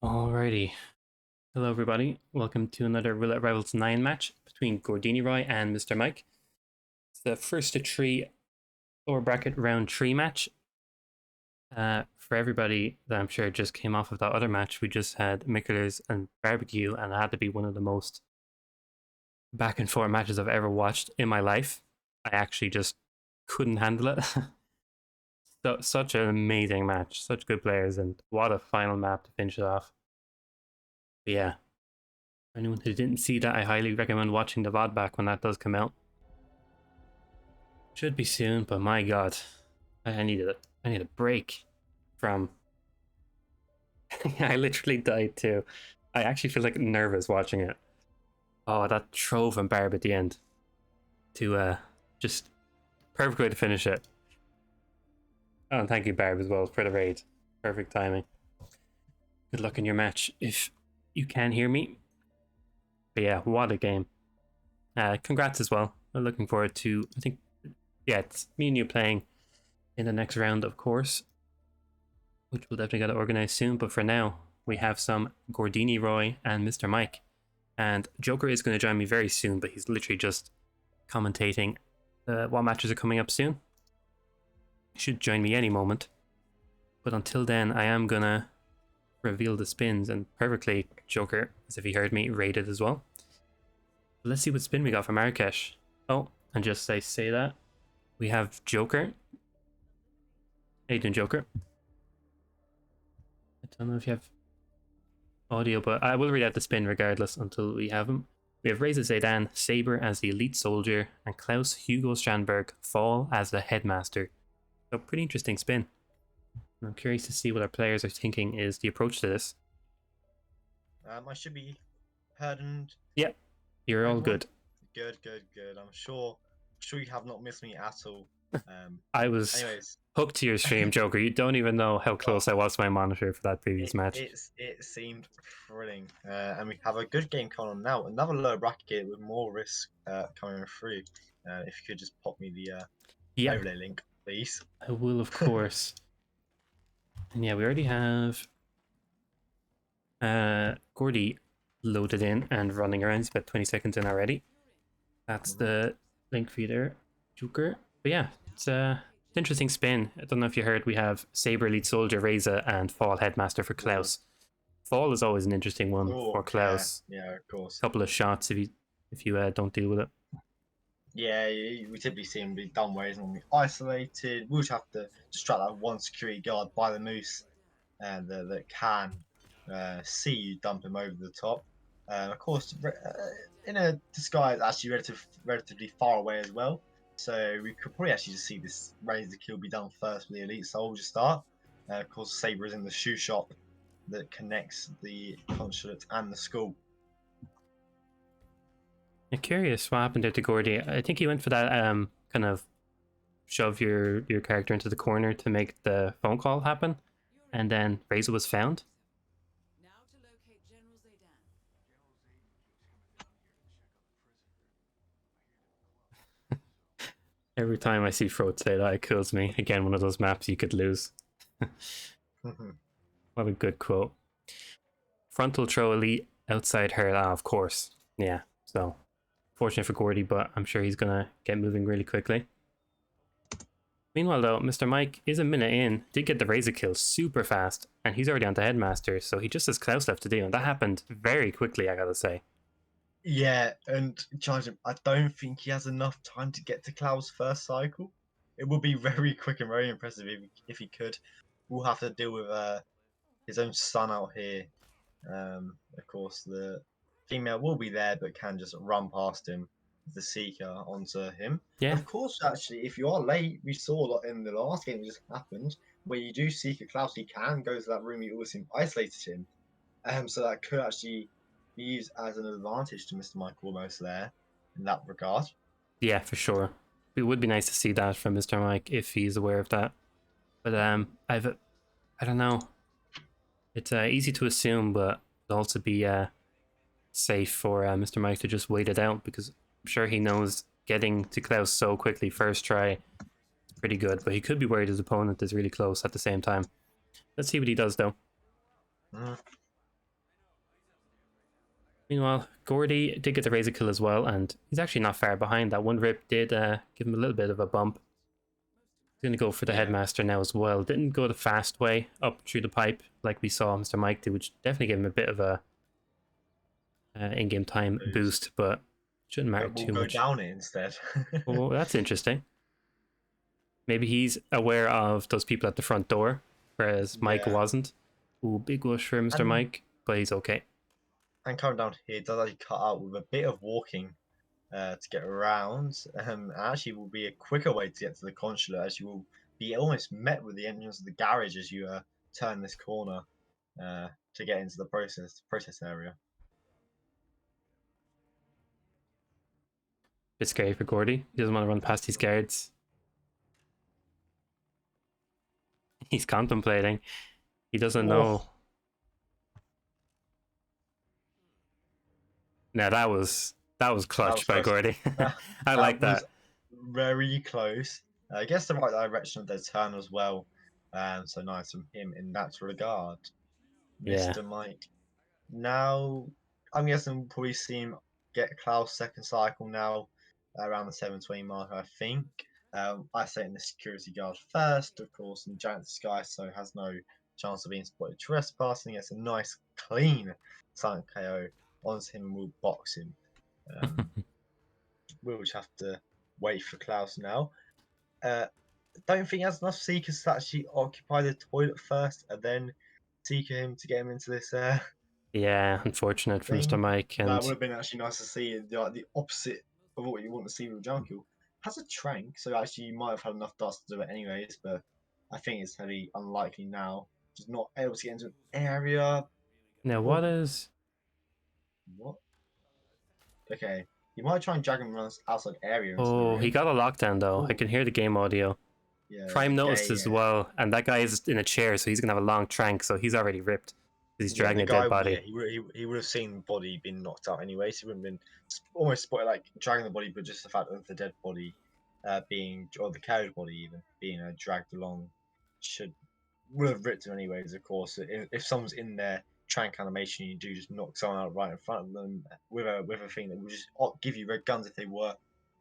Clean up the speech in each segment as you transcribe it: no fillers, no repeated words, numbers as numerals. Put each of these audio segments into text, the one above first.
Alrighty. Hello, everybody. Welcome to another Roulette Rivals 9 match between Gordiniroy and MrMike. It's the first of three lower bracket round 3 match. For everybody that I'm sure just came off of that other match, we just had Micklers and Barbecue, and it had to be one of the most back and forth matches I've ever watched in my life. I actually just couldn't handle it. Such an amazing match, such good players, and what a final map to finish it off. But yeah, anyone who didn't see that, I highly recommend watching the VOD back when that does come out. Should be soon, but my god, I need a break from. I literally died too. I actually feel like nervous watching it. Oh, that throw from Barb at the end to just perfect way to finish it. Oh, and thank you, Barb, as well for the raid. Perfect timing. Good luck in your match if you can hear me. But yeah, what a game. Congrats as well. I'm looking forward to, I think, yeah, it's me and you playing in the next round, of course, which we'll definitely got to organize soon. But for now, we have some Gordiniroy and MrMike. And Joker is going to join me very soon, but he's literally just commentating what matches are coming up soon. He should join me any moment. But until then, I am going to reveal the spins, and perfectly, Joker, as if he heard me, rated as well. Let's see what spin we got from Marrakesh. Oh, and just say that we have Joker. How you doing, Joker? I don't know if you have audio, but I will read out the spin regardless until we have him. We have Reza Zaydan, Saber as the elite soldier, and Klaus Hugo Strandberg Fall as the headmaster. So pretty interesting spin. And I'm curious to see what our players are thinking is the approach to this. I should be heard and... Yep, you're all good. Good. I'm sure you have not missed me at all. I was hooked to your stream, Joker. You don't even know how close I was to my monitor for that previous match. It seemed thrilling. And we have a good game coming on now. Another low bracket with more risk coming through. If you could just pop me the overlay link, please. I will, of course. And yeah, we already have Gordy loaded in and running around. It's about 20 seconds in already. That's the link for you there, Joker. But yeah, it's an interesting spin. I don't know if you heard, we have Saber Elite Soldier, Reza, and Fall Headmaster for Klaus. Fall is always an interesting one for Klaus. Yeah, of course. A couple of shots if you don't deal with it. Yeah, we typically see him be done where he's normally isolated. We'll just have to distract that one security guard by the moose that can see you dump him over the top. Of course, in a disguise, actually relatively far away as well. So we could probably actually just see this razor kill be done first with the elite soldier start. Of course, Saber is in the shoe shop that connects the consulate and the school. I'm curious what happened there to Gordy. I think he went for that kind of shove your character into the corner to make the phone call happen, and then Razor was found. Every time I see Frode say that, it kills me. Again, one of those maps you could lose. What a good quote. Frontal throw elite outside her. Ah, of course. Yeah, so fortunate for Gordy, but I'm sure he's gonna get moving really quickly. Meanwhile, though, MrMike is a minute in, did get the razor kill super fast, and he's already on to Headmaster, so he just has Klaus left to do, and that happened very quickly, I gotta say. Yeah, and charge him. I don't think he has enough time to get to Klaus' first cycle. It would be very quick and very impressive if he could. We'll have to deal with his own son out here. Of course, the female will be there, but can just run past him, the Seeker, onto him. Yeah. Of course, actually, if you are late, we saw a lot in the last game that just happened, where you do Seeker Klaus, he can go to that room you always seem isolated him. So that could actually be used as an advantage to MrMike almost there in that regard. Yeah, for sure. It would be nice to see that from MrMike if he's aware of that. But I don't know. It's easy to assume, but it'll also be safe for MrMike to just wait it out, because I'm sure he knows getting to Klaus so quickly first try is pretty good, but he could be worried his opponent is really close at the same time. Let's see what he does, though. Meanwhile, Gordy did get the razor kill as well, and he's actually not far behind. That one rip did give him a little bit of a bump. He's going to go for the Yeah, headmaster now as well. Didn't go the fast way up through the pipe like we saw MrMike do, which definitely gave him a bit of a in-game time boost, but shouldn't matter but we'll too go much. down it instead. Oh, that's interesting. Maybe he's aware of those people at the front door, whereas Mike Yeah, wasn't. Ooh, big rush for and MrMike, but he's okay. coming down here does actually cut out with a bit of walking to get around. Actually, will be a quicker way to get to the consulate, as you will be almost met with the entrance of the garage as you turn this corner to get into the process area. Bit scary for Gordy. He doesn't want to run past these guards. He's contemplating. He doesn't know. Oh, Now that was that clutch was by close. Gordy. That, I that like was that. very close. I guess the right direction of their turn as well. So nice from him in that regard, Yeah. Mr. Mike. Now, I'm guessing we'll probably see him get Klaus second cycle now, around the 720 mark, I think. I say in the security guard first, of course, in Giant Sky, so has no chance of being spotted trespassing. It's a nice, clean silent KO onto him and we'll box him. Um, we'll just have to wait for Klaus now. Don't think he has enough seekers to actually occupy the toilet first and then seeker him to get him into this Yeah, unfortunate for Mr. thing. Mike. That would And have been actually nice to see the opposite of what you want to see with Junkill. Has a trank, so actually you might have had enough dust to do it anyways, but I think it's very unlikely now. Just not able to get into an area. now what Oh, is. what? Okay. You might try and drag him around outside area into the Oh, he room. got a lockdown though. I Oh, can hear the game audio. yeah, there's a Prime noticed gay. as well, and that guy is in a chair, so he's gonna have a long trank, so he's already ripped. He's Yeah, dragging the a guy. dead Yeah, body. he would have seen the body being knocked out anyway. So he wouldn't have been almost spotted like dragging the body, but just the fact of the dead body being, or the carried body even being dragged along, should would have ripped him anyways. Of course, if someone's in there trank animation, you do just knock someone out right in front of them with a thing that will just give you red guns. If they were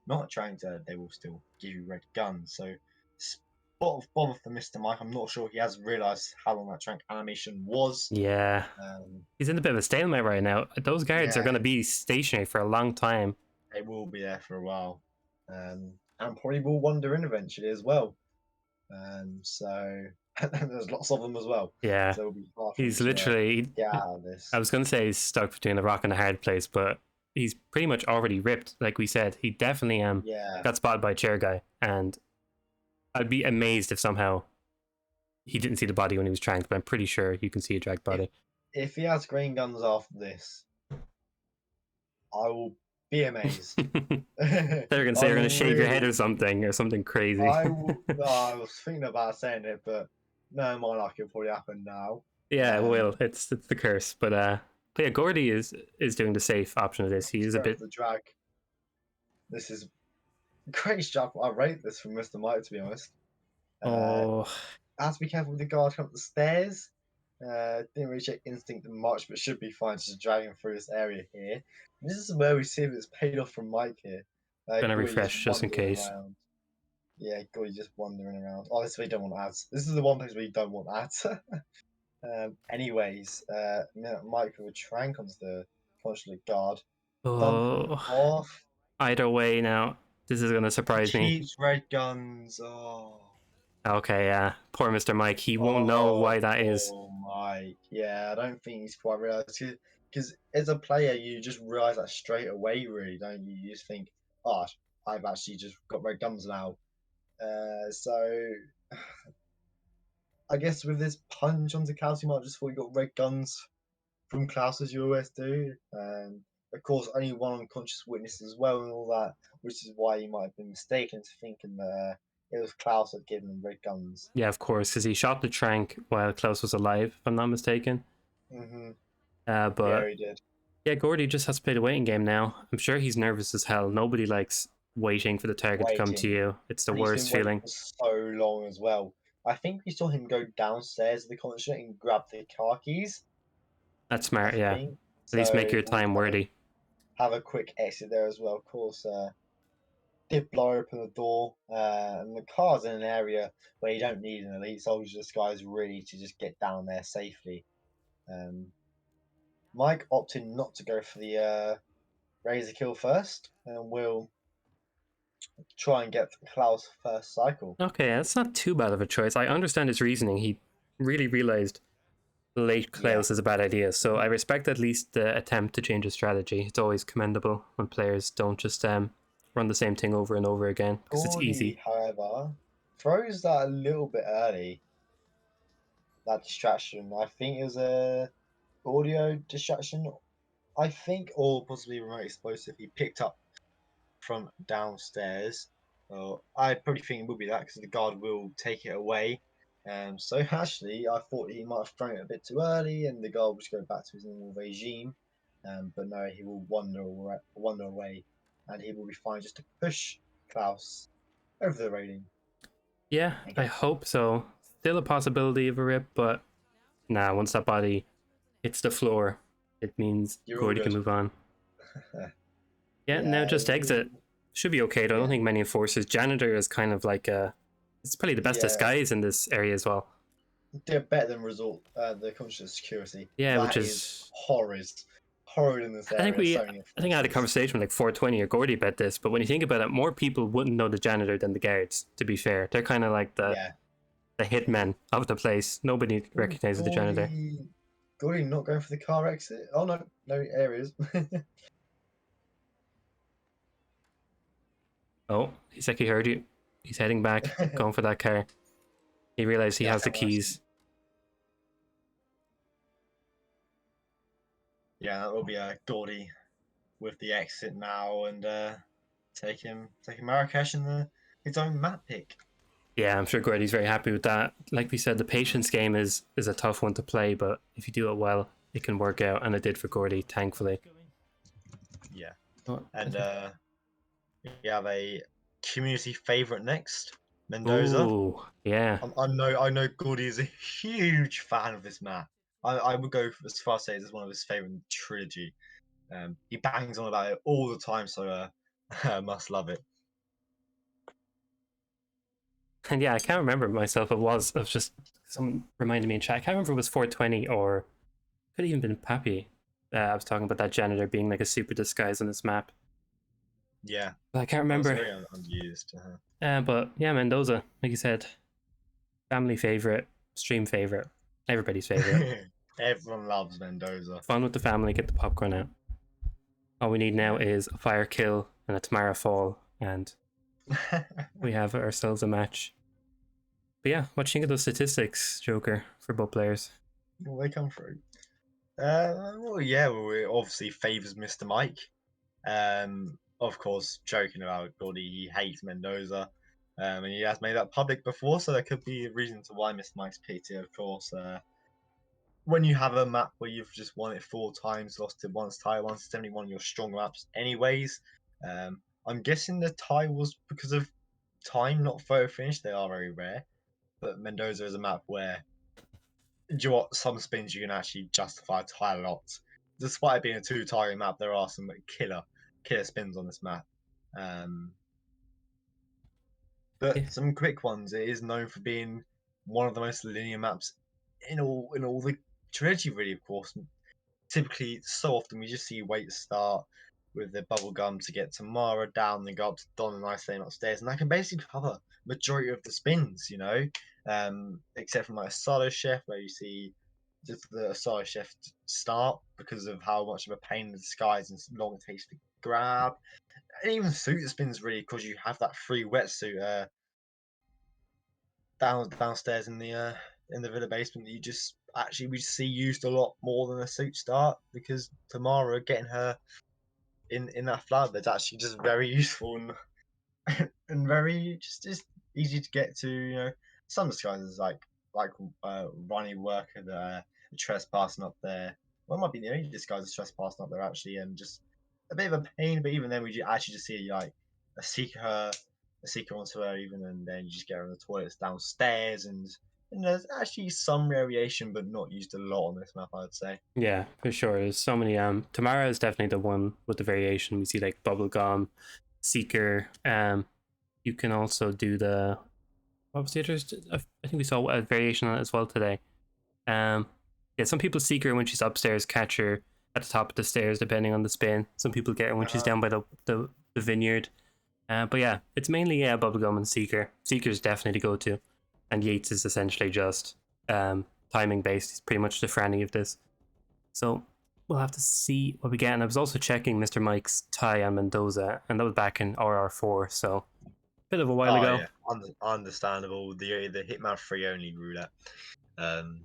not tranked, they will still give you red guns. So spot of bother for Mr. Mike. I'm not sure he has realised how long that trank animation was. Yeah. Um, He's in a bit of a stalemate right now. Those guards are yeah, gonna be stationary for a long time. they will be there for a while, and probably will wander in eventually as well. So there's lots of them as well. Yeah. So it'll be hard for him He's to literally. get out of I this. was gonna say he's stuck between a rock and a hard place, but he's pretty much already ripped. Like we said, he definitely Yeah, got spotted by a chair guy, and I'd be amazed if somehow he didn't see the body when he was tranked. But I'm pretty sure you can see a dragged if body. if he has green guns after this, I will be amazed. They're gonna say I you're gonna will shave your head really. or something crazy. I will. No, I was thinking about saying it, but no, more like it'll probably happen now. Yeah, it Um, will. It's the curse. But yeah, Gordy is doing the safe option of this. He just is a going bit. for the drag. This is great stuff. I rate this from Mr. Mike, to be honest. Uh, Oh, Has to be careful with the guard coming up the stairs. Didn't really check instinct much, but should be fine. Just dragging through this area here. This is where we see if it's paid off from Mike here. gonna Gordy just refresh just in wandering case. around. Yeah, Gordy just wandering around. Oh, this is where you don't want ads. This is the one place where you don't want ads. Anyways, Mike with a trank onto the consulate guard. Dump him Oh, off. either way now, this is gonna He surprise me. keeps red guns. Oh. Okay, yeah, poor Mr. Mike. He won't know Oh, why that is. poor Mike. Yeah, I don't think he's quite realised. Because as a player, you just realise that straight away, really, don't you? You just think, oh, I've actually just got red guns now. So I guess with this punch onto Klaus, you might just thought you got red guns from Klaus, as you always do. Of course, only one unconscious witness as well, and all that, which is why you might have been mistaken into thinking that it was Klaus that gave him red guns. Yeah, of course, because he shot the trank while Klaus was alive, if I'm not mistaken. Hmm. Yeah, But he did. yeah, Gordy just has to play the waiting game now. I'm sure he's nervous as hell. Nobody likes waiting for the target to come to Waiting. you. It's the And he's been worst waiting feeling. for so long as well. I think we saw him go downstairs of the concert and grab the car keys. That's I smart, yeah. think At least make So your we'll time worthy. have a quick exit there as well. Of course, did blow open the door, and the car's in an area where you don't need an elite soldier disguise really to just get down there safely. Um, Mike opted not to go for the razor kill first, and will try and get Klaus first cycle. Okay, that's not too bad of a choice. I understand his reasoning. He really realized late Yeah, Klaus is a bad idea, so I respect at least the attempt to change his strategy. It's always commendable when players don't just run the same thing over and over again because it's Gordy, easy. however, throws that a little bit early. That distraction, I think, it was a audio distraction. I think, or possibly remote explosive. He picked up from downstairs. Well, I probably think it will be that because the guard will take it away. So actually, I thought he might have thrown it a bit too early, and the guard will just go back to his normal regime. But no, he will wander away, and he will be fine just to push Klaus over the railing Yeah, and I get the hope so. Still a possibility of a rip, but nah, once that body hits the floor, it means You're all Gordy can good. move on. Yeah, now Yeah, just exit. Should be okay though. I don't yeah, think many enforcers. Janitor is kind of like it's probably the best yeah. disguise in this area as well. They're better than resort. The conscious security. Yeah, which That is is horrid in this I think area. So many I think I had a enforcers. conversation with like 420 or Gordy about this, but when you think about it, more people wouldn't know the janitor than the guards, to be fair. They're kind of like Yeah. the hitmen of the place. Nobody Ooh, recognizes the janitor. Gordy not going for the car exit. Oh no, no areas. Oh, he's like he heard you. He's heading back, going for that car. He realized he Yeah, I has the can imagine. keys. Yeah, that will be Gordy with the exit now, and taking Marrakesh in his own map pick. Yeah, I'm sure Gordy's very happy with that. Like we said, the patience game is a tough one to play, but if you do it well, it can work out, and it did for Gordy, thankfully. Yeah, Oh, and we have a community favorite next, Mendoza. ooh, yeah. I know Gordy is a huge fan of this map. I would go as far as say it's one of his favorite in the trilogy. He bangs on about it all the time, so must love it. And yeah, I can't remember myself. It was just someone reminded me in chat. I can't remember if it was 420 or could have even been Pappy. I was talking about that janitor being like a super disguise on this map. Yeah, But I can't that was remember. very unused. But yeah, Mendoza, like you said, family favorite, stream favorite, everybody's favorite. Everyone loves Mendoza. Fun with the family, get the popcorn out. All we need now Yeah. is a fire kill and a Tamara fall, and we have ourselves a match. But yeah, what do you think of those statistics, Joker, for both players? Well, they come through. Well, yeah, well, it obviously favours MrMike. Of course, joking about Gordy, he hates Mendoza. And he has made that public before, so there could be a reason to why MrMike's picked it, of course. When you have a map where you've just won it 4 times, lost it once, tie once, it's definitely one of your stronger maps, anyways. I'm guessing the tie was because of time, not photo finish. They are very rare, but Mendoza is a map where, do you know what, some spins you can actually justify a tie a lot. Despite it being a two-target map, there are some killer spins on this map. Um, but Yeah, some quick ones. It is known for being one of the most linear maps in all the trilogy, really. Of course, typically so often we just see Wait start with the bubble gum to get Tamara down, then go up to Don and Ice Lane upstairs, and that can basically cover majority of the spins, except from like a solo chef where you see just the solo chef start because of how much of a pain in the disguise and long it takes to grab, and even suit spins really because you have that free wetsuit downstairs in the villa basement that you just actually we see used a lot more than a suit start because Tamara getting her in that flood that's actually just very useful and very just easy to get to. Some disguises Ronnie Worker, the trespassing up there. Well, it might be the only disguise that's trespassing up there actually, and just a bit of a pain. But even then, actually just see like a seeker onto her even, and then you just get her in the toilets downstairs, and And there's actually some variation, but not used a lot on this map, I'd say. Yeah, for sure. There's so many. Tamara is definitely the one with the variation. We see like bubblegum, seeker. You can also do the what was the other? I think we saw a variation on it as well today. Um, yeah, some people seek her when she's upstairs, catch her at the top of the stairs, depending on the spin. Some people get her when she's Uh-huh. down by the vineyard. But yeah, it's mainly bubblegum and seeker. Seeker's definitely the go-to, and Yates is essentially just timing based. He's pretty much the Franny of this. So we'll have to see what we get. And I was also checking MrMike's tie on Mendoza, and that was back in RR4, so a bit of a while Oh ago. yeah, understandable. The Hitman 3 only roulette. Um,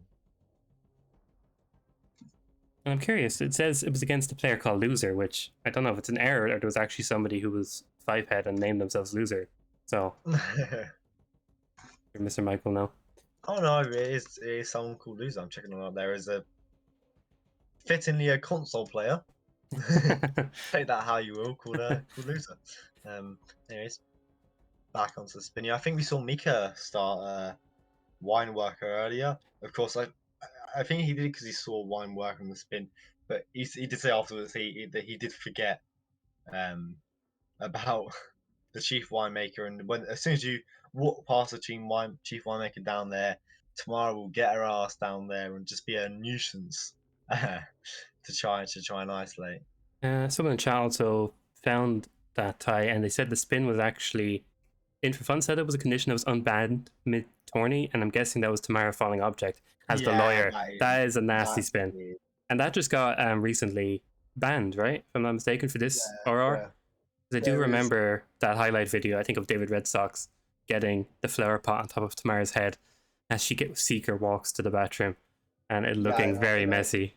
And I'm curious, it says it was against a player called Loser, which I don't know if it's an error or there was actually somebody who was five head and named themselves Loser. So, Mr. Michael now. oh no, it is someone called Loser. I'm checking on up there as a fittingly a console player. Take that how you will, called Loser. Um, anyways, back onto the spin. Yeah, I think we saw Mika start Wine Worker earlier. Of course, I think he did it because he saw Wine Worker on the spin, but he did say afterwards that he did forget um, about the chief winemaker, and when as soon as you walk past the chief winemaker down there, Tamara will get her ass down there and just be a nuisance to try and isolate. Someone in chat also found that tie and they said the spin was actually, in for fun, said it was a condition that was unbanned mid tourney, and I'm guessing that was Tamara falling object as the Yeah, lawyer. That is a nasty that spin. is And that just got recently banned, right? If I'm not mistaken, for this yeah, RR. yeah. Because I do There is remember that highlight video, I think, of David Red Sox getting the flower pot on top of Tamara's head as Seeker walks to the bathroom and it yeah, looking I very think messy.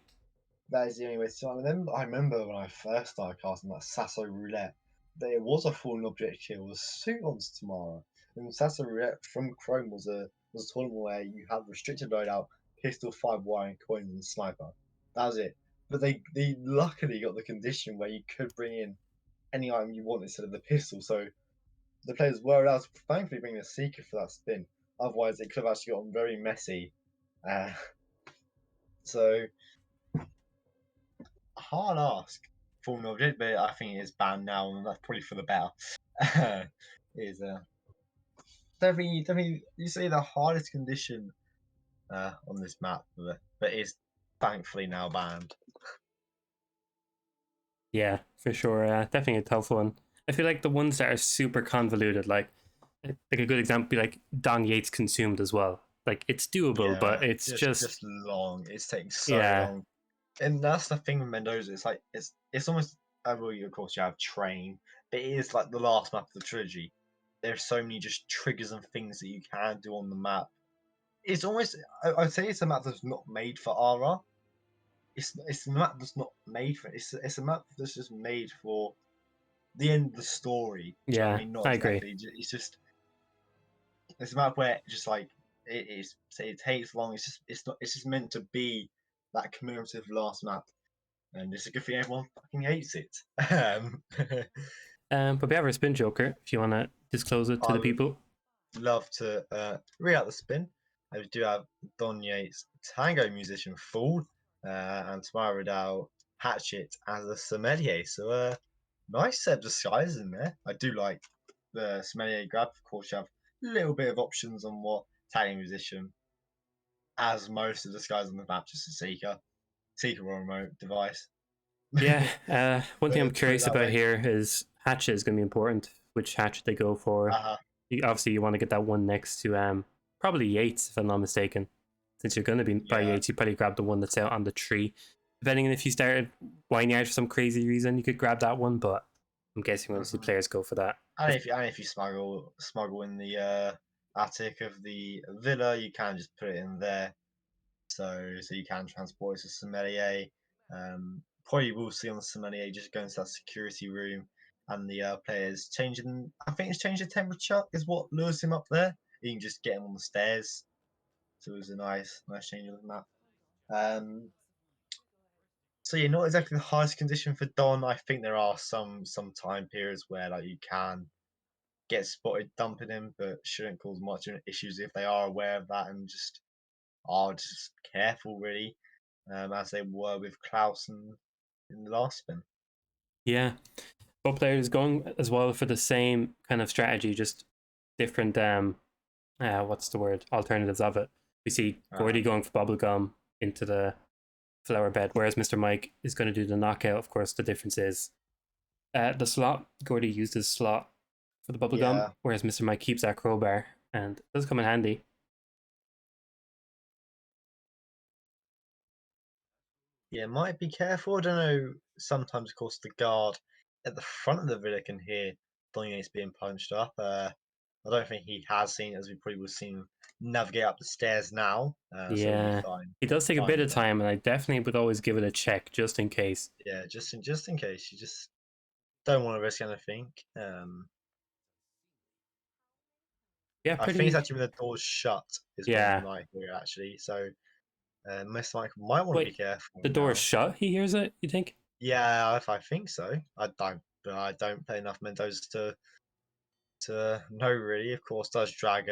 that is the only way to. I remember when I first started casting that Sasso Roulette, there was a fallen object here was suit on Tamara. And Sasso Roulette from Chrome was a tournament where you had restricted loadout, pistol, 5 wire, and coins and sniper. That was it. But they luckily got the condition where you could bring in any item you want instead of the pistol. So the players were allowed to thankfully bring a seeker for that spin. Otherwise, it could have actually gotten very messy. Uh, so hard ask for an object, but I think it is banned now, and that's probably for the better. Is definitely you see the hardest condition on this map, but is thankfully now banned. Yeah, for sure. Definitely a tough one. I feel like the ones that are super convoluted, like a good example, would be like Don Yates consumed as well. Like it's doable, but Yeah, it's just just long. It's taking so yeah, long, and that's the thing with Mendoza. It's like it's almost. Well, of course, you have train, but it is like the last map of the trilogy. There's so many just triggers and things that you can do on the map. It's almost I'd say it's a map that's not made for RR. It's a map that's not made for it. It's a map that's just made for the end of the story. Do you know what I yeah, mean? Not I agree. exactly. It's just it's a map where just like it takes long. It's just meant to be that commemorative last map, and it's a good thing everyone fucking hates it. But we have our spin joker if you want to disclose it to I the would people. love to read out the spin. We do have Don Yates, tango musician, fool, and Tamara Dow, hatchet as a sommelier. So nice set of disguises in there. I do like the sommelier grab. Of course, you have a little bit of options on what tango musician, as most of the disguises on the map, just a seeker or remote device. Yeah, one thing I'm Put it curious that about way. here is hatchet is going to be important. Which hatchet they go for? Uh-huh. Obviously, you want to get that one next to probably Yates, if I'm not mistaken. Since you're going to be by Yeah. Yates, you probably grab the one that's out on the tree. Depending on if you started whining out for some crazy reason, you could grab that one. But I'm guessing we'll see Hmm. players go for that. And if you smuggle in the attic of the villa, you can just put it in there. So you can transport it to sommelier. Probably will see on the sommelier just go into that security room, and the players changing. I think it's changed the temperature is what lures him up there. You can just get him on the stairs. So it was a nice change of the map. So yeah, not exactly the highest condition for Don. I think there are some time periods where like you can get spotted dumping him, but shouldn't cause much issues if they are aware of that and just are just careful, really, as they were with Clausen in the last spin. Yeah, both players going as well for the same kind of strategy, just different what's the word, alternatives of it. We see Gordy going for bubblegum into the flower bed, whereas MrMike is going to do the knockout. Of course, the difference is the slot. Gordy used his slot for the bubblegum, Yeah. whereas MrMike keeps that crowbar, and it does come in handy. Yeah, might be careful. I don't know. Sometimes, of course, the guard at the front of the villa can hear Donye's being punched up. I don't think he has seen it, as we probably would see him navigate up the stairs now. So we'll be Yeah, fine. it does take a bit Fine of there. time, and I definitely would always give it a check just in case. Yeah, just in case you just don't want to risk anything. Yeah, I think it's pretty. actually when the door's shut is when Yeah. I hear it, actually. So Mr. Mike might want to be Wait, careful the door is now. shut. He hears it. You think? Yeah, if I think so. I don't play enough Mentos to know, really. Of course, does drag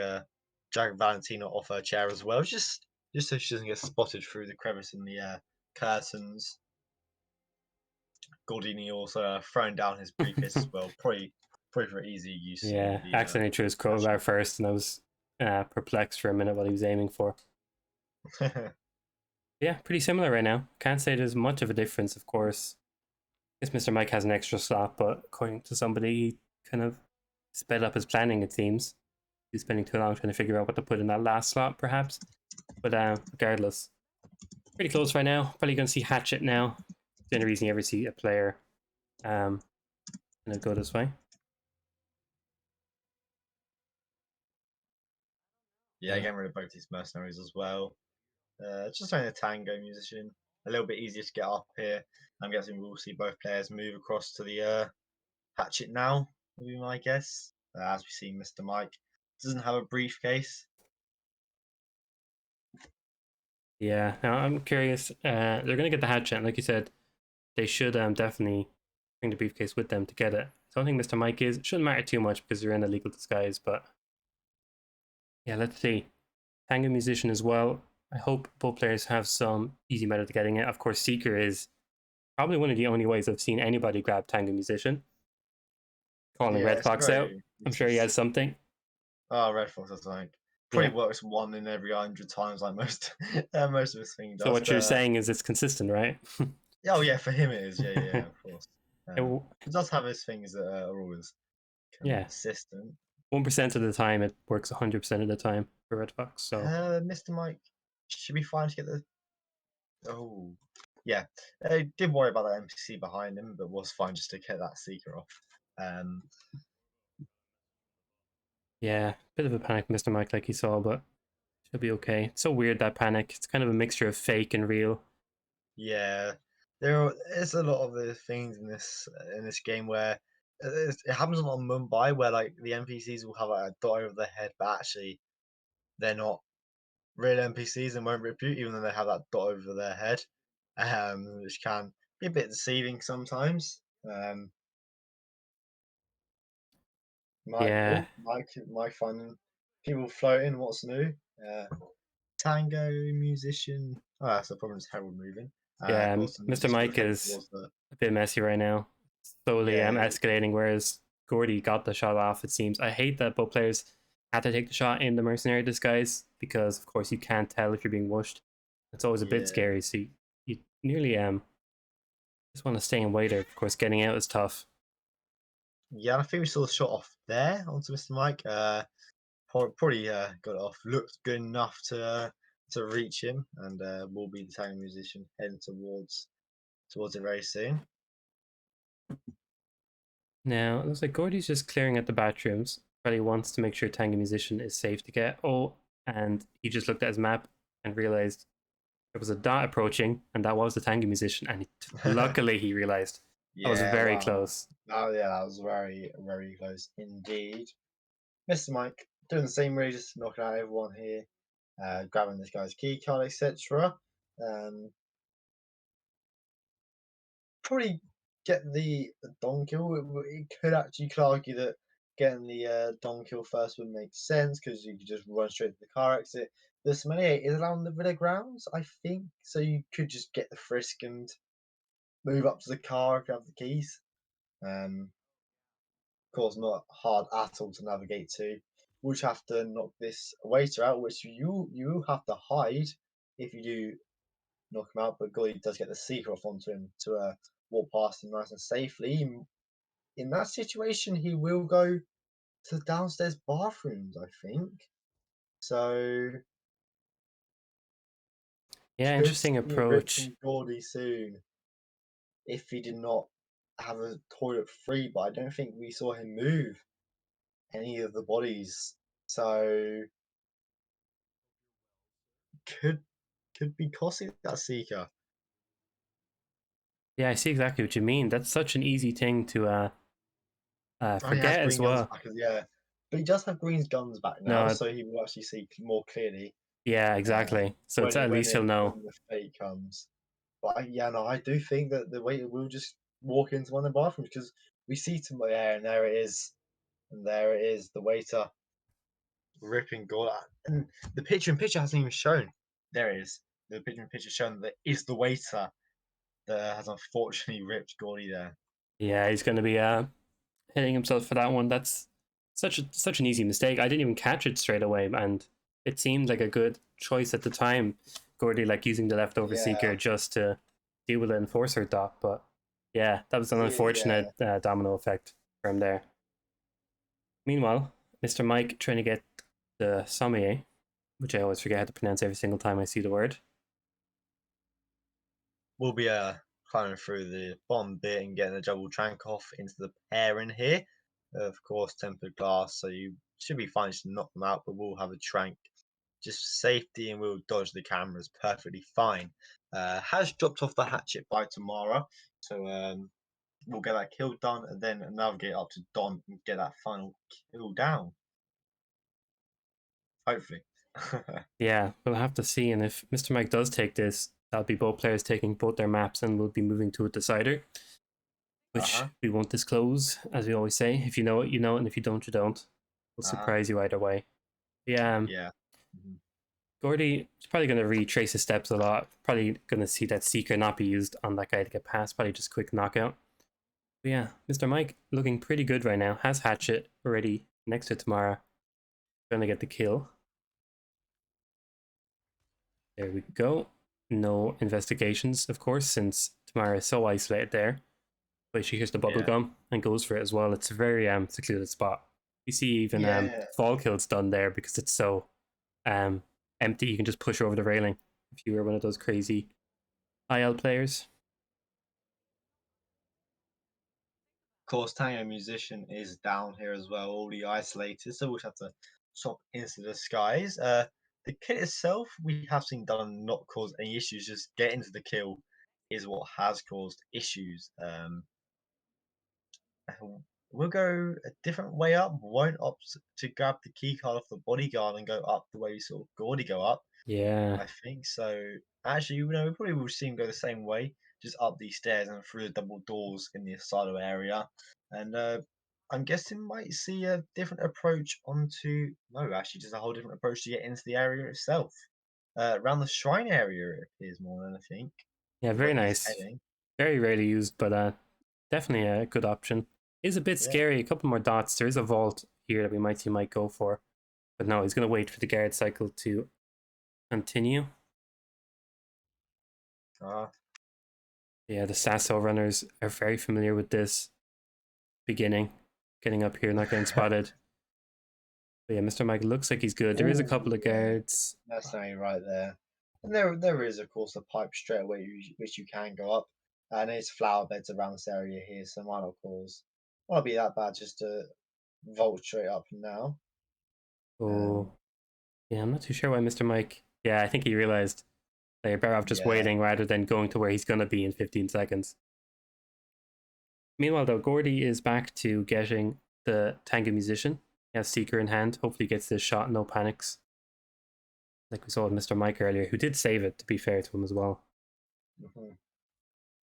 Valentina off her chair as well, just so she doesn't get spotted through the crevice in the curtains. Gordini also throwing down his briefcase as well, probably for easy use in Yeah, the accidentally threw his crowbar matchup. first, and I was perplexed for a minute what he was aiming for. Yeah, pretty similar right now. Can't say there's much of a difference, of course. I guess MrMike has an extra slot, but according to somebody, he kind of sped up his planning, it seems. He's spending too long trying to figure out what to put in that last slot, perhaps. But regardless, pretty close right now. Probably going to see Hatchet now. It's the only reason you ever see a player um, kind of go this way. Yeah, Yeah. getting rid of both these mercenaries as well. Just only a tango musician. A little bit easier to get up here. I'm guessing we'll see both players move across to the hatchet now, would be my guess. As we see, Mr. Mike doesn't have a briefcase. Yeah, now I'm curious. They're going to get the hatchet, and like you said, they should definitely bring the briefcase with them to get it. So I don't think MrMike is. It shouldn't matter too much because they're in a legal disguise, but yeah, let's see. Tango Musician as well. I hope both players have some easy method to getting it. Of course, Seeker is probably one of the only ways I've seen anybody grab Tango Musician. Calling Yeah, Red it's Fox out. very I'm sure he useless. has something. Oh, Red Fox, that's like Yeah. probably works one in every 100 times, like most most of this thing So does. what you're But saying is it's consistent, right? oh yeah, for him it is. Yeah, of course. It He does have his things that are always yeah. consistent. 1% of the time it works 100% of the time for Red Fox. So Mr. Mike should be fine to get the. Oh, yeah. I did worry about that NPC behind him, but was fine just to get that seeker off. Um, yeah, bit of a panic, MrMike, like you saw, but should be okay. It's so weird that panic. It's kind of a mixture of fake and real. yeah, is a lot of the things in this game where it happens a lot in Mumbai, where like the NPCs will have like, a dot over their head, but actually they're not real NPCs and won't rip you, even though they have that dot over their head, which can be a bit deceiving sometimes. Yeah, Mike finding people floating. What's new? Uh, Tango musician. Oh, that's the problem. Is Harold moving? Of yeah. course, and just MrMike looking is towards the. a bit messy right now. Slowly Yeah, escalating, whereas Gordy got the shot off, it seems. I hate that both players had to take the shot in the mercenary disguise because, of course, you can't tell if you're being wushed. It's always a bit yeah, scary. So you nearly just want to stay and wait there. Of course, getting out is tough. yeah. I think we saw the shot off there onto Mr. Mike. Probably got it off. Looked good enough to reach him, and will be the tango musician heading towards it very soon. Now, it looks like Gordy's just clearing out the bathrooms. Probably wants to make sure Tango Musician is safe to get. Oh, and he just looked at his map and realized there was a dot approaching, and that was the Tango Musician. And luckily, he realized that was Yeah, very wow. close. Oh yeah, that was very close indeed. Mr. Mike doing the same really, just knocking out everyone here, grabbing this guy's key card, etc. Um, Probably get the Don kill. It could actually, you could argue that getting the Dom kill first would make sense because you could just run straight to the car exit. The Sommelier is around the Villa grounds, I think, so you could just get the frisk and move up to the car if you have the keys. Of course, not hard at all to navigate to. We'll just have to knock this waiter out, which you have to hide if you do knock him out. But Goy does get the seeker off onto him to walk past him nice and safely. In that situation, he will go to the downstairs bathrooms, I think. So Yeah, could interesting see a rip approach. from Gordy soon if he did not have a toilet free. But I don't think we saw him move any of the bodies. So could be costly that seeker. Yeah, I see exactly what you mean. That's such an easy thing to Oh, he has forget as green guns well. back, yeah. But he does have Green's guns back now, No, so he will actually see more clearly yeah, exactly. So it's at least he'll know. when the fate comes. But yeah, no, I do think that the waiter will just walk into one of the bathrooms because we see somebody there, and there it is, the waiter ripping goal. And the picture in picture hasn't even shown. There it is. The picture in picture shown that is the waiter that has unfortunately ripped Gordy there. Yeah, he's going to be hitting himself for that one. That's such an easy mistake. I didn't even catch it straight away, and it seemed like a good choice at the time. Gordy like using the leftover Yeah, seeker just to deal with the enforcer dot, but yeah, that was an yeah. unfortunate domino effect from there. Meanwhile, MrMike trying to get the sommelier, which I always forget how to pronounce every single time I see the word. We'll be climbing through the bottom bit and getting a double trank off into the pair in here. Of course, tempered glass, so you should be fine to knock them out, but we'll have a trank just for safety and we'll dodge the cameras perfectly fine. Has dropped off the hatchet by Tamara, so we'll get that kill done and then navigate up to Don and get that final kill down. Hopefully. Yeah, we'll have to see. And if MrMike does take this, that'll be both players taking both their maps and we'll be moving to a decider, which Uh-huh. we won't disclose, as we always say. If you know it, you know it, and if you don't, you don't. We'll Uh-huh. surprise you either way. Yeah, Yeah. Mm-hmm. Gordy is probably going to retrace his steps a lot. Probably going to see that seeker not be used on that guy to get past. Probably just quick knockout. But yeah, MrMike looking pretty good right now. Has Hatchet already next to Tamara. Going to get the kill. There we go. No investigations, of course, since Tamara is so isolated there. But she hears the bubble Yeah. gum and goes for it as well. It's a very secluded spot. You see even Yeah. fall kills done there because it's so um empty. You can just push over the railing if you were one of those crazy IL players. Course, Tango Musician is down here as well, already isolated, so we'll have to swap into the skies. The kit itself, we have seen done not cause any issues, just getting to the kill is what has caused issues. We'll go a different way up, won't opt to grab the key card off the bodyguard and go up the way we saw Gordy go up. Yeah, I think so. Actually, we probably will see him go the same way, just up these stairs and through the double doors in the asylum area. And I'm guessing might see a different approach onto. No, actually, just a whole different approach to get into the area itself. Around the shrine area, it appears more than I think, yeah, very where he's nice. heading. Very rarely used, but definitely a good option. Is a bit Yeah. scary. A couple more dots. There is a vault here that we might see Mike go for, but no, he's going to wait for the guard cycle to continue. Uh, Yeah, the Sasso runners are very familiar with this beginning, getting up here, not getting spotted. But yeah, MrMike looks like he's good. There is a couple oh of yeah, guards. that's only right there. And there is of course a pipe straight away which you can go up. And there's flower beds around this area here, so might not cause might not be that bad just to vault straight up now. Oh, Um, yeah, I'm not too sure why MrMike. Yeah, I think he realized that you're better off just yeah. waiting rather than going to where he's going to be in 15 seconds. Meanwhile, though, Gordy is back to getting the Tango Musician. He has Seeker in hand. Hopefully, he gets this shot, no panics. Like we saw with MrMike earlier, who did save it, to be fair to him as well. Hmm.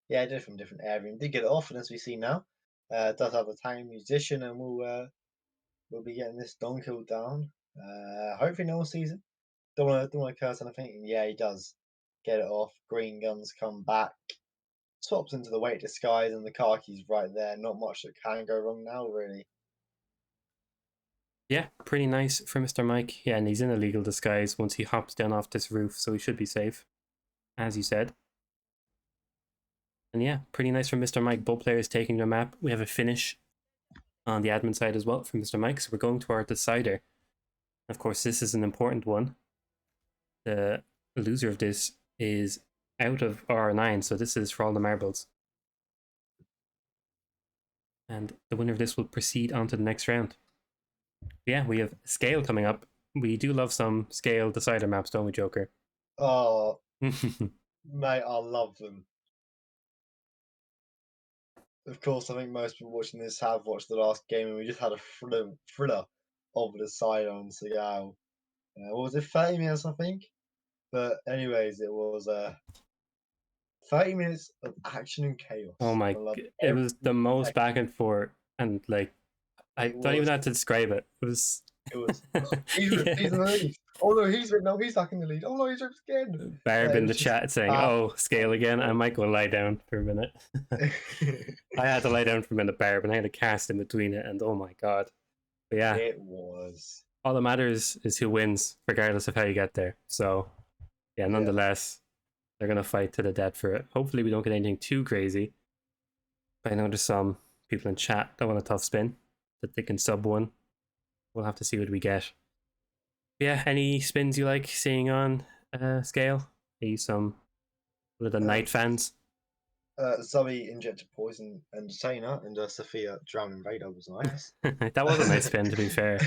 Yeah, just from different area. And did get it off, and as we see now, does have a tiny musician, and we'll we'll be getting this Don killed down. Hopefully no one sees it. Don't want to curse anything. Yeah, he does. Get it off. Green guns come back. Swaps into the weight disguise and the khakis right there. Not much that can go wrong now, really. Yeah, pretty nice for MrMike. Yeah, and he's in a legal disguise once he hops down off this roof, so he should be safe, as you said. And yeah, pretty nice from MrMike. Both players taking their map. We have a finish on the admin side as well from MrMike, so we're going to our decider. Of course, this is an important one. The loser of this is out of R9, so this is for all the marbles. And the winner of this will proceed on to the next round. Yeah, we have Scale coming up. We do love some Scale decider maps, don't we, Joker? Oh, mate, I love them. Of course, I think most people watching this have watched the last game, and we just had a thriller of the side on Seagal. What was it, 30 minutes, I think? But anyways, it was 30 minutes of action and chaos. Oh my, it was the most back and forth, and like, I don't even have to describe it. It was. He's in the lead. Oh no, he's back in the lead. Oh no, he's ripped again. Barb in the chat saying, "Oh, Scale again." I might go lie down for a minute. I had to lie down for a minute, Barb, and I had to cast in between it, and oh my god. But yeah, it was. All that matters is who wins, regardless of how you get there. So yeah, nonetheless, they're gonna fight to the death for it. Hopefully, we don't get anything too crazy. But I know there's some people in chat that want a tough spin that they can sub one. We'll have to see what we get. Yeah, any spins you like seeing on Scale? Are you some of the Night fans? Zoe injected poison and Entertainer, and Sophia drowning Vader was nice. That was a nice spin, to be fair.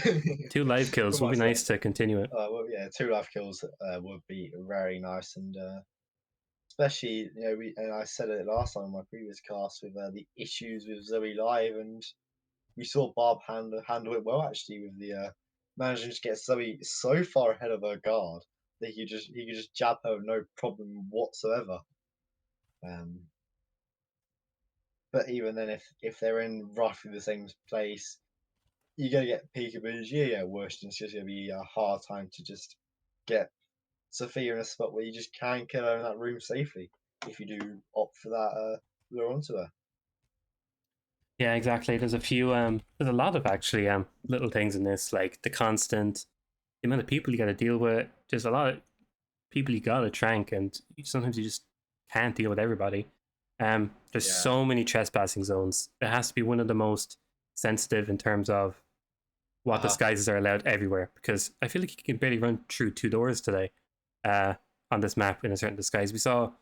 2 live kills would be nice to continue it. Well, yeah, 2 live kills would be very nice, and especially, you know, and I said it last time in my previous cast with the issues with Zoe live, and we saw Barb handle it well actually with the managing to get Zoe so far ahead of her guard that he could just jab her with no problem whatsoever. But even then, if they're in roughly the same place, you're gonna get peekaboos. Yeah, worse. It's just gonna be a hard time to just get Sophia in a spot where you just can kill her in that room safely if you do opt for that lure onto her. Yeah, exactly. There's a lot of actually little things in this, like the amount of people you got to deal with. There's a lot of people you got to trank, and sometimes you just can't deal with everybody. There's so many trespassing zones. It has to be one of the most sensitive in terms of what disguises are allowed everywhere, because I feel like you can barely run through 2 doors today on this map in a certain disguise. We saw,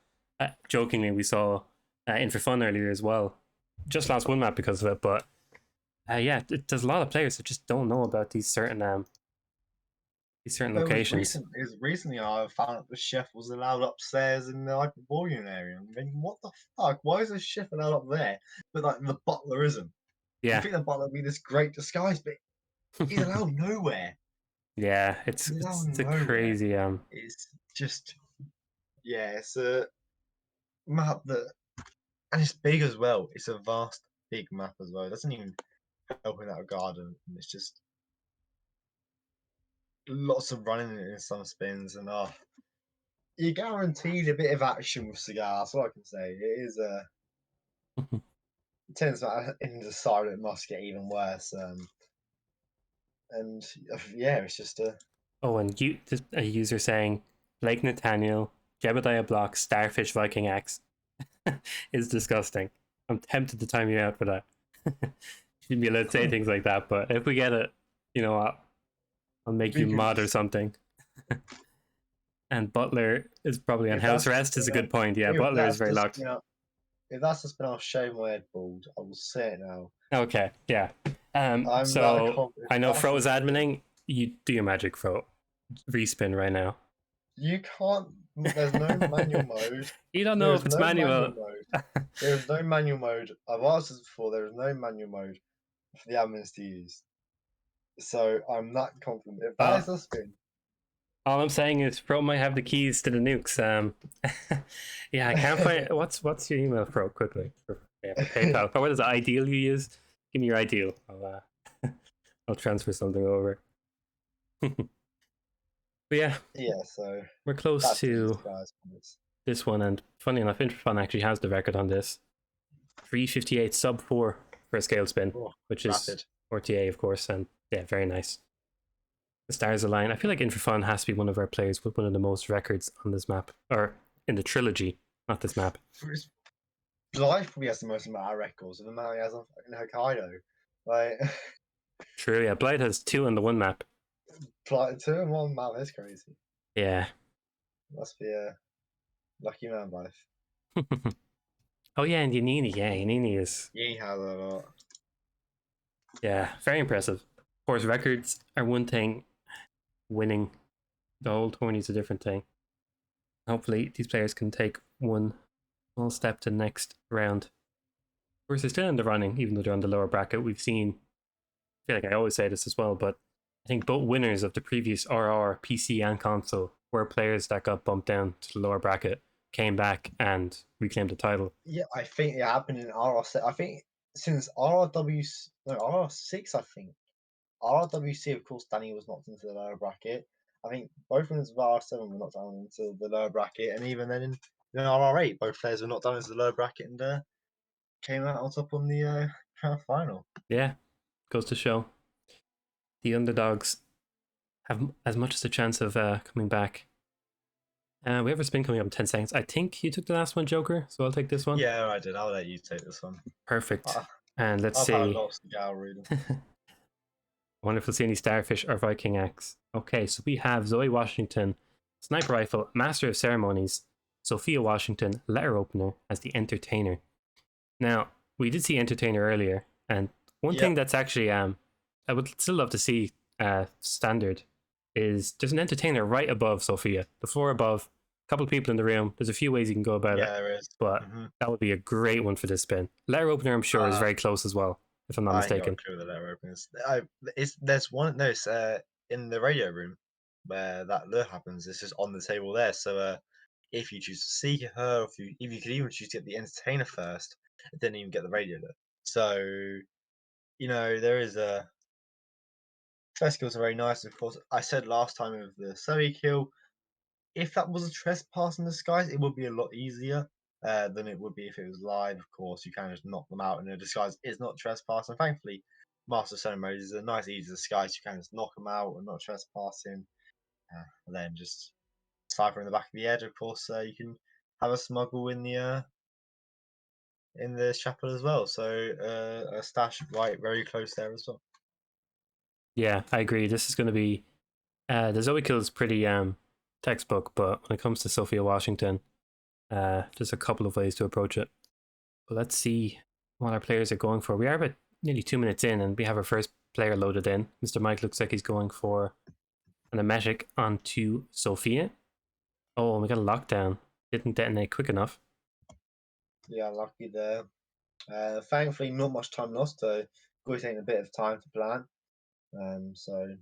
jokingly, in for fun earlier as well. Just lost 1 map because of it, but yeah, there's a lot of players that just don't know about these certain locations. Recently, I found out the chef was allowed upstairs in the Hyperborean area. I'm thinking, what the fuck? Why is the chef allowed up there, but like the butler isn't? Yeah, I think the butler would be this great disguise, but he's allowed nowhere. Yeah, it's a crazy It's just it's a map that, and it's big as well. It's a vast, big map as well. It doesn't even help in that regard, and it's just lots of running in some spins, and you're guaranteed a bit of action with Cigar. That's all I can say. It is it turns out in the side it must get even worse. And yeah, it's just a. Oh, and a user saying Lake Nathaniel, Jebediah Block, Starfish Viking Axe is disgusting. I'm tempted to time you out for that. Shouldn't be allowed to say things like that, but if we get it, you know what? I'll make you mod or something. And Butler is probably on house arrest is a good point. Yeah, Butler is very locked. If that's the spin, I'll shave my head bald. I will say it now. Okay, yeah. So I know Fro is adminning. You do your magic, Fro. Respin right now. You can't. There's no manual mode. You don't know if it's manual. There is no manual mode. I've asked this before. There is no manual mode for the admins to use. So I'm not confident. If that is a spin. All I'm saying is Fro might have the keys to the nukes. Yeah, I can't find. What's your email, Fro? Quickly. For PayPal. What is the ideal you use? Give me your ideal. I'll I'll transfer something over. But yeah, Yeah, so we're close that's the to guys on this. this one, and funny enough, Interfun actually has the record on this. 358 sub 4 for a scale spin, Oh, which is rapid. RTA, of course, and yeah, very nice. The stars align. I feel like Interfun has to be one of our players with one of the most records on this map, or in the trilogy, not this map. Blythe probably has the most amount of records, and the amount he has on fucking Hokkaido. Like, True, yeah. Blight has 2 on the one map. like 2 in 1 map is crazy. Yeah. Must be a lucky man, Blythe. Oh yeah, and Yanini, yeah, Yanini is He has a lot. yeah, very impressive. Of course, records are one thing, winning the whole tourney is a different thing. Hopefully, these players can take one small step to the next round. Of course, they're still in the running, even though they're on the lower bracket. We've seen, I feel like I always say this as well, but I think both winners of the previous RR, PC, and console were players that got bumped down to the lower bracket, came back, and reclaimed the title. Yeah, I think it happened in RR6. I think since RRW, no, RR6, I think. RRWC, of course, Danny was knocked into the lower bracket. I think both winners of RR7 were knocked down into the lower bracket, and even then in RR8, both players were knocked down into the lower bracket and came out on top on the grand final. Yeah, goes to show the underdogs have as much as a chance of coming back. We have a spin coming up in 10 seconds. I think you took the last one, Joker, so I'll take this one. Yeah, I did. I'll let you take this one. Perfect. And let's I've had see. lots of gallery. I wonder if we'll see any Starfish or Viking Axe. Okay, so we have Zoe Washington, Sniper Rifle, Master of Ceremonies, Sophia Washington, Letter Opener as the Entertainer. Now, we did see Entertainer earlier, and one thing that's actually I would still love to see standard is there's an Entertainer right above Sophia, the floor above, a couple of people in the room. There's a few ways you can go about it. Yeah, there is. But that would be a great one for this spin. Letter Opener, I'm sure, is very close as well, if I'm not mistaken. I ain't got a clue the letter openers. There's one in the radio room where that lure happens. It's just on the table there. So if you choose to see her, if you could even choose to get the entertainer first, it didn't even get the radio lure. So there is a first kills are very nice. Of course, I said last time with the Zoe kill, if that was a trespass in disguise, it would be a lot easier than it would be if it was live. Of course, you can just knock them out in a disguise. It's not trespass, and thankfully, Master Ceremonies is a nice, easy disguise. You can just knock them out and not trespassing, and then just cipher in the back of the head. Of course, you can have a smuggle in the chapel as well. So a stash right very close there as well. Yeah, I agree. This is going to be the Zoe kill is pretty textbook, but when it comes to Sophia Washington, there's a couple of ways to approach it. But let's see what our players are going for. We are about nearly 2 minutes in, and we have our first player loaded in. MrMike looks like he's going for an emetic onto Sophia. Oh, we got a lockdown. Didn't detonate quick enough. Yeah, lucky there. Thankfully, not much time lost. Going taking a bit of time to plan. So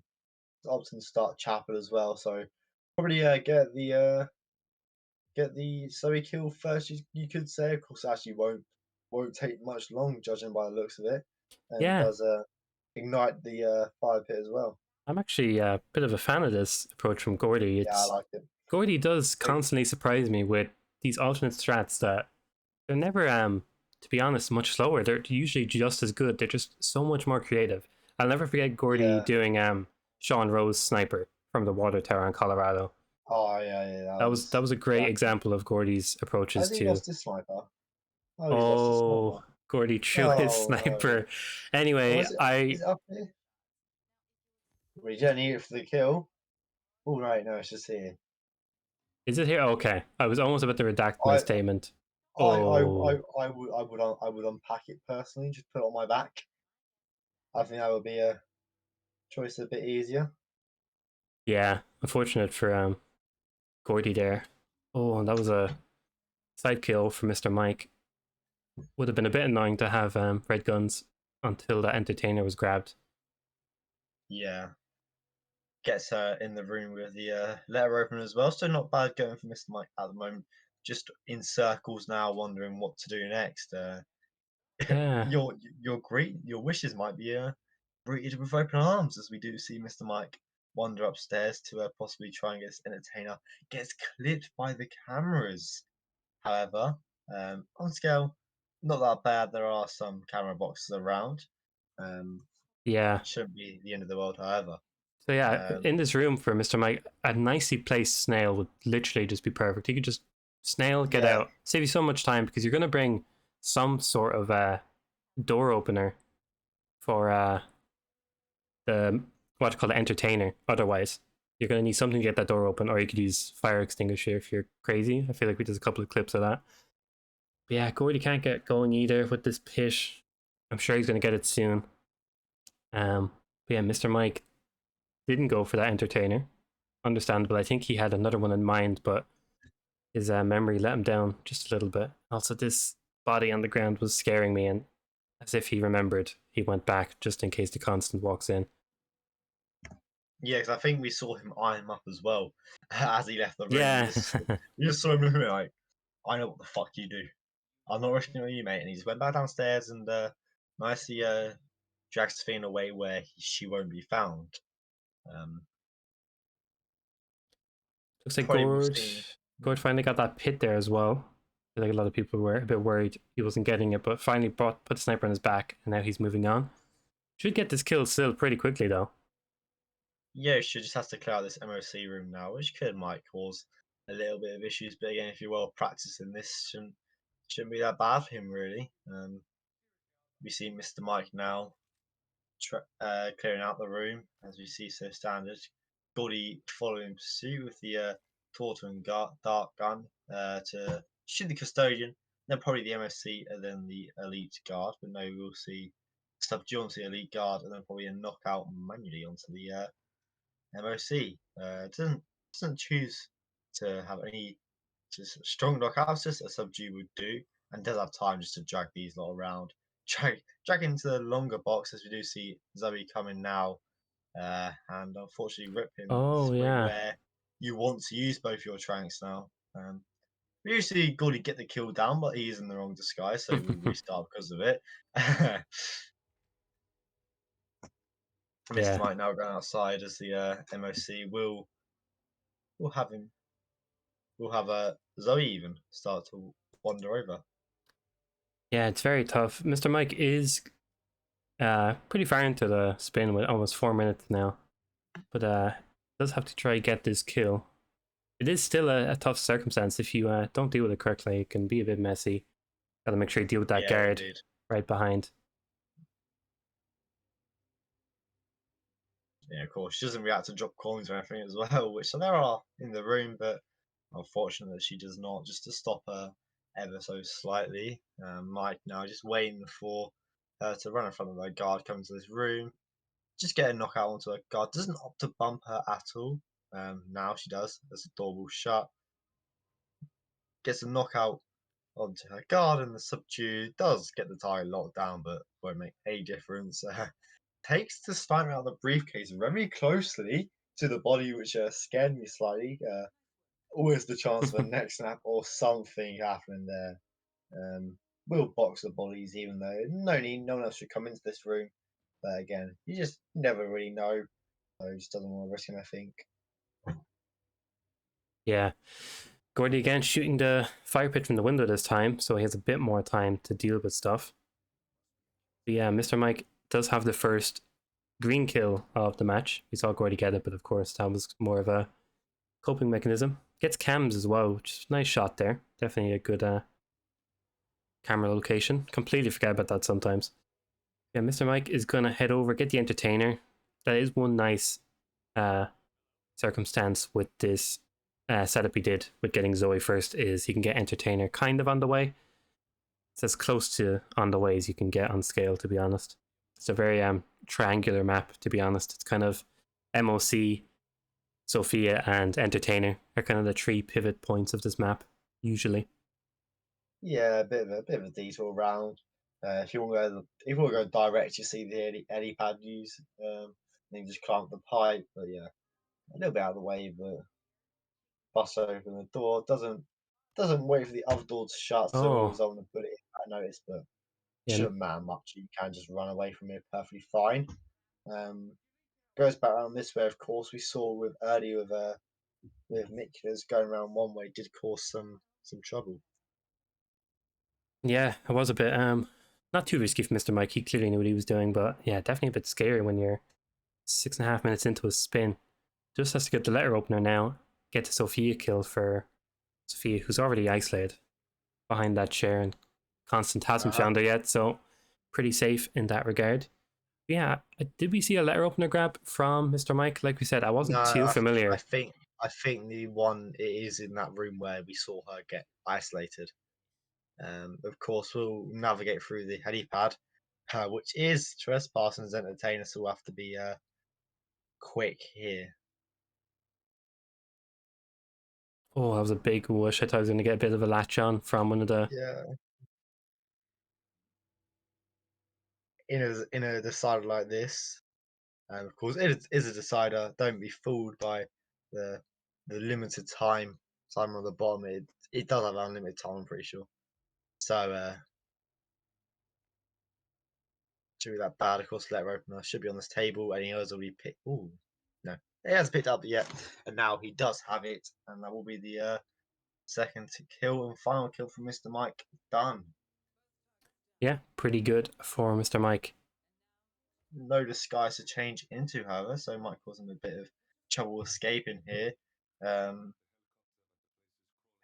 opting to start chapel as well. So probably get the Zoe kill first. You could say, of course, actually won't take much long, judging by the looks of it, and Yeah, does ignite the fire pit as well. I'm actually a bit of a fan of this approach from Gordy. Yeah, I like it. Gordy does constantly surprise me with these alternate strats that they're never, to be honest, much slower. They're usually just as good. They're just so much more creative. I'll never forget Gordy doing Sean Rose Sniper from the water tower in Colorado. Oh yeah. That was a great example of Gordy's approaches Has he to. lost his sniper? Oh, he's lost his Oh, sniper. Gordy threw his sniper. No. Anyway, Is it up here? We don't need it for the kill. Oh right, no, it's just here. Is it here? Okay, I was almost about to redact my statement. I would unpack it personally, just put it on my back. I think that would be a choice a bit easier. Yeah, unfortunate for Gordy there. Oh, and that was a side kill for MrMike. Would have been a bit annoying to have red guns until that entertainer was grabbed. Yeah. Gets her in the room with the letter opener as well. So not bad going for MrMike at the moment. Just in circles now, wondering what to do next. Yeah. Your wishes might be greeted with open arms as we do see Mr. Mike wander upstairs to possibly try and get this entertainer. Gets clipped by the cameras. However, on scale, not that bad. There are some camera boxes around. Um, Yeah. shouldn't be the end of the world, however. So yeah, Um, in this room for Mr. Mike, a nicely placed snail would literally just be perfect. He could just snail, get yeah, out, save you so much time because you're gonna bring some sort of door opener for the what you call the entertainer. Otherwise, you're gonna need something to get that door open, or you could use fire extinguisher if you're crazy. I feel like we did a couple of clips of that. But yeah, Gordy can't get going either with this pit. I'm sure he's gonna get it soon. But yeah, Mr. Mike didn't go for that entertainer. Understandable. I think he had another one in mind, but his memory let him down just a little bit. Also, this body on the ground was scaring me, and as if he remembered, he went back just in case the constant walks in. yeah, because I think we saw him eye him up as well as he left the room. Yeah. We just saw him looking like, I know what the fuck you do. I'm not rushing on you, mate. And he just went back downstairs and nicely drags Finn away where she won't be found. Um, Looks like probably will Gord. see. Gord finally got that pit there as well. I feel like a lot of people were a bit worried he wasn't getting it, but finally put the sniper on his back, and now he's moving on. Should get this kill still pretty quickly though. Yeah, she just has to clear out this MOC room now, which might cause a little bit of issues. But again, if you're well practiced in this, shouldn't be that bad for him really. We see Mr. Mike now clearing out the room, as we see so standard. Gordy following pursuit with the Torton dart gun to shoot the custodian, then probably the MSC, and then the elite guard. But no, we'll see subdue onto the elite guard, and then probably a knockout manually onto the MOC. Doesn't choose to have any just strong knockouts, just a subdue would do, and does have time just to drag these lot around. Drag into the longer box as we do see Zoe coming now, and unfortunately rip him. This Oh is probably yeah. where you want to use both your tranks now. We usually Gordy get the kill down, but he is in the wrong disguise, so we restart because of it. Mr. Yeah. Mike now going outside as the MOC will have him. We'll have Zoe even start to wander over. Yeah, it's very tough. Mr. Mike is pretty far into the spin with almost 4 minutes now, but does have to try to get this kill. It is still a tough circumstance. If you don't deal with it correctly, it can be a bit messy. Got to make sure you deal with that Yeah, guard indeed. right behind. Yeah, of course. She doesn't react to drop coins or anything as well, which there are in the room, but unfortunately she does not, just to stop her ever so slightly. Mike now just waiting for her to run in front of her guard, come into this room, just get a knockout onto her guard. Doesn't opt to bump her at all. Now she does, as the door will shut. Gets a knockout onto her guard, and the subdue does get the tie locked down, but won't make a difference. Takes the sniper out of the briefcase very closely to the body, which scared me slightly. Always the chance of a neck snap or something happening there. We'll box the bodies, even though no one else should come into this room. But again, you just never really know. So he just doesn't want to risk him, I think. Yeah. Gordy again shooting the fire pit from the window this time, so he has a bit more time to deal with stuff. But yeah, Mr. Mike does have the first green kill of the match. We saw Gordy get it, but of course that was more of a coping mechanism. Gets cams as well, which is a nice shot there. Definitely a good camera location. Completely forget about that sometimes. Yeah, Mr. Mike is gonna head over, get the entertainer. That is one nice uh, circumstance with this setup he did with getting Zoe first, is he can get entertainer kind of on the way. It's as close to on the way as you can get on scale, to be honest. It's a very triangular map, to be honest. It's kind of MOC, Sophia, and entertainer are kind of the three pivot points of this map, usually. Yeah, a bit of a detour round. If you want to go direct, you see the helipad use. Then you just climb up the pipe. But yeah, a little bit out of the way, but bust open the door. Doesn't wait for the other door to shut, so it will Oh, result in a bullet hit. I noticed, but yeah. shouldn't matter much. You can just run away from it perfectly fine. Goes back around this way. Of course, we saw with earlier with Nicholas going around one way did cause some trouble. Yeah, it was a bit not too risky for MrMike. He clearly knew what he was doing, but yeah, definitely a bit scary when you're 6.5 minutes into a spin. Just has to get the letter opener now, get the Sophia kill for Sophia, who's already isolated behind that chair, and Constant hasn't Uh-huh. found her yet, so pretty safe in that regard. Yeah, did we see a letter opener grab from MrMike? Like we said, I No, wasn't too I familiar. think the one it is in that room where we saw her get isolated. Of course, we'll navigate through the helipad, which is Trespassing's entertainer, so we'll have to be quick here. Oh, that was a big whoosh. I thought I was going to get a bit of a latch on from one of the. Yeah, in a decider like this, and of course it is a decider. Don't be fooled by the limited time on the bottom. It does have unlimited time, I'm pretty sure. So should be that bad. Of course, letter opener should be on this table. Any others will be picked. Ooh, no, he hasn't picked up yet, and now he does have it, and that will be the second kill and final kill for MrMike. Done. Yeah, pretty good for MrMike. No disguise to change into, however, so might cause him a bit of trouble escaping here. Um,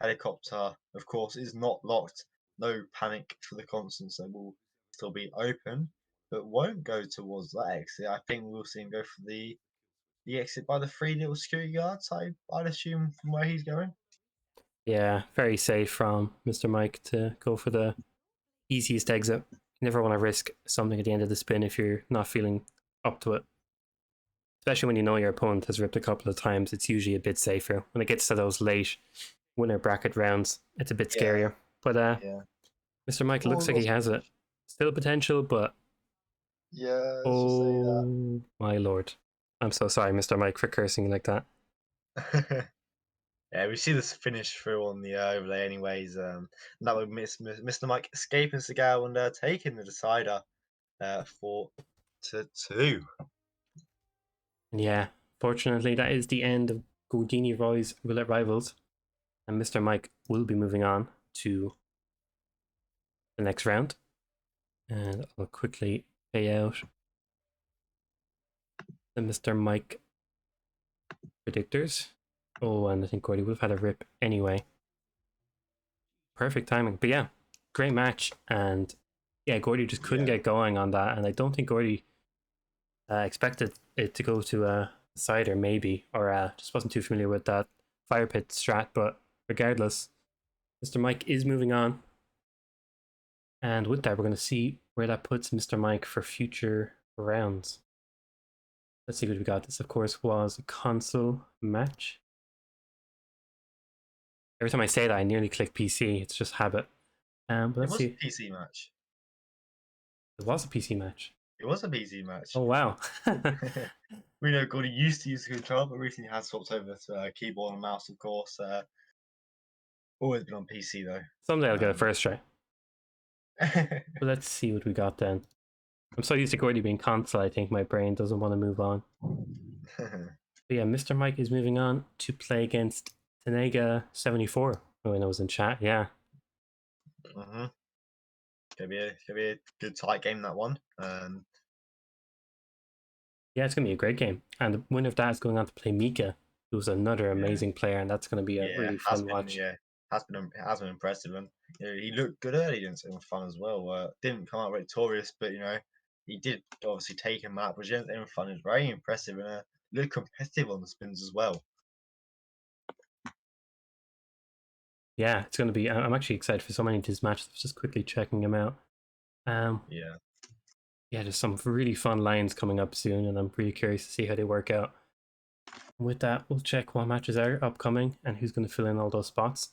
Helicopter, of course, is not locked. No panic for the constant, so will still be open, but won't go towards that exit. I think we'll see him go for the exit by the three little security guards. I'd assume from where he's going. Yeah, very safe from MrMike to go for the easiest exit. You never want to risk something at the end of the spin if you're not feeling up to it. Especially when you know your opponent has ripped a couple of times, it's usually a bit safer. When it gets to those late winner bracket rounds, it's a bit Yeah, scarier. But yeah. MrMike Well, looks like he has it. Still potential, but yeah, let's just say oh my lord. I'm so sorry, MrMike, for cursing like that. that. Yeah, we see this finish through on the overlay, anyways. And that would MrMike escaping Segal and taking the decider 4-2. And yeah, fortunately, that is the end of Gordiniroy's Roulette Rivals. And MrMike will be moving on to the next round. And I'll quickly pay out the MrMike predictors. Oh, and I think Gordy would have had a rip anyway. Perfect timing. But yeah, great match. And yeah, Gordy just couldn't Yeah. get going on that. And I don't think Gordy expected it to go to a cider, maybe, or just wasn't too familiar with that fire pit strat. But regardless, MrMike is moving on. And with that, we're going to see where that puts MrMike for future rounds. Let's see what we got. This, of course, was a console match. Every time I say that, I nearly click PC. It's just habit. But It let's was a see. PC match. It was a PC match. It was a PC match. Oh, wow. We know Gordy used to use the controller, but recently has swapped over to keyboard and mouse, of course. Always been on PC, though. Someday I'll get a first try. Yeah, But let's see what we got then. I'm so used to Gordy being console, I think my brain doesn't want to move on. But yeah, MrMike is moving on to play against Tenega74, who I know was in chat. Yeah. mm-hmm. Gonna be a good tight game, that one. Yeah, it's going to be a great game. And the winner of that is going on to play Mika, who's another Yeah, amazing player, and that's going to be a yeah, really fun watch. has been impressive, and he looked good early, didn't he? Fun as well. Didn't come out victorious, but he did obviously take him out. But in fun is very impressive and looked competitive on the spins as well. Yeah, it's going to be. I'm actually excited for so many of these matches. Just quickly checking them out. Yeah. Yeah, there's some really fun lines coming up soon, and I'm really curious to see how they work out. And with that, we'll check what matches are upcoming and who's going to fill in all those spots.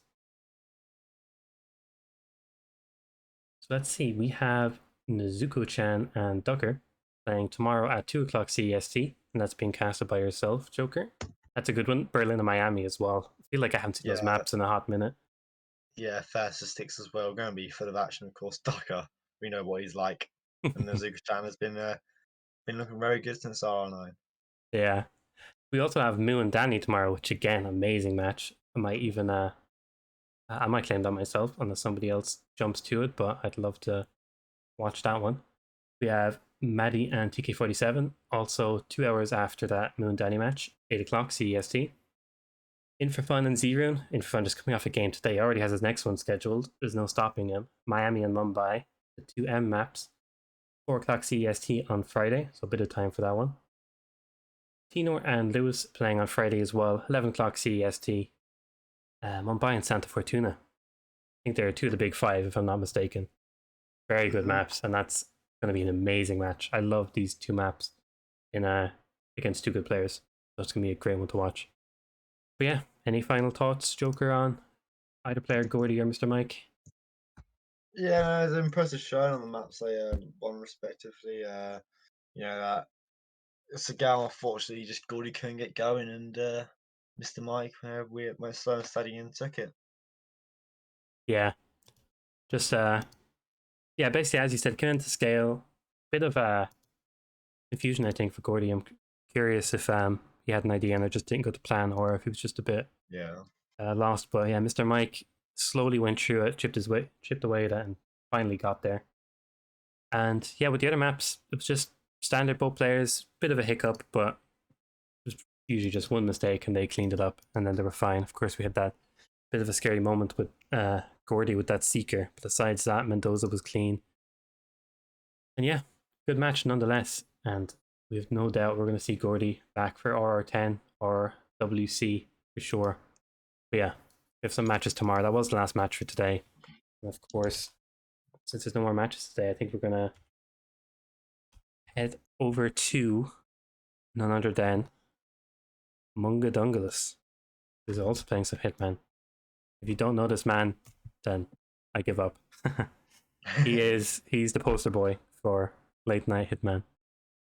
So let's see, we have Nezuko-chan and Ducker playing tomorrow at 2 o'clock CEST, and that's being casted by yourself, Joker. That's a good one. Berlin and Miami as well. I feel like I haven't seen those Yeah, maps in a hot minute. yeah, Fairster sticks as well. Going to be full of action, of course. Ducker, we know what he's like, and the Zuka-chan has been been looking very good since R9. Yeah. We also have Moo and Danny tomorrow, which again, amazing match. I might claim that myself unless somebody else jumps to it, but I'd love to watch that one. We have Maddie and TK47, also 2 hours after that Moo and Danny match, 8 o'clock CEST. In for Fun and Zerun. In for Fun just coming off a game today, already has his next one scheduled. There's no stopping him. Miami and Mumbai, the 2M maps. 4 o'clock CEST on Friday, so a bit of time for that one. Tinor and Lewis playing on Friday as well, 11 o'clock CEST. Mumbai and Santa Fortuna. I think they're two of the big five, if I'm not mistaken. Very good maps, and that's going to be an amazing match. I love these two maps in against two good players. So it's going to be a great one to watch. But yeah, any final thoughts, Joker, on either player, Gordy or MrMike? Yeah, it's an impressive showing on the maps they won respectively. That Seagal, unfortunately, just Gordy couldn't get going, and MrMike, we went slow and steady and took it. Yeah, just yeah, basically as you said, came into scale. Bit of confusion, I think, for Gordy. I'm curious if he had an idea and it just didn't go to plan, or if he was just a bit lost. But yeah, MrMike slowly went through it, chipped away at it, and finally got there. And yeah, with the other maps, it was just standard both players, bit of a hiccup, but it was usually just one mistake and they cleaned it up and then they were fine. Of course, we had that bit of a scary moment with Gordy with that Seeker, but besides that, Mendoza was clean. And yeah, good match nonetheless. And we have no doubt we're going to see Gordy back for RR10 or WC for sure. But yeah, we have some matches tomorrow. That was the last match for today. And of course, since there's no more matches today, I think we're going to head over to none other than Munga Dungalus, who's also playing some Hitman. If you don't know this man, then I give up. He's the poster boy for late night Hitman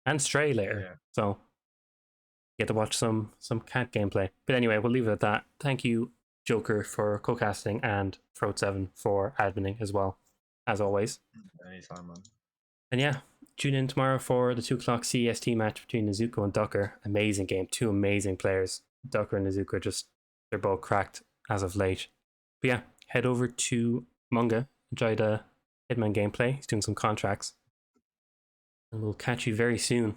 and Stray later. Yeah. So get to watch some cat gameplay. But anyway, we'll leave it at that. Thank you, Joker, for co-casting, and Throat7 for adminning as well, as always. Anytime, man. And yeah, tune in tomorrow for the 2 o'clock CEST match between Nezuko and Ducker. Amazing game. Two amazing players. Ducker and Nezuko, they're both cracked as of late. But yeah, head over to Munga. Enjoy the Hitman gameplay. He's doing some contracts. And we'll catch you very soon.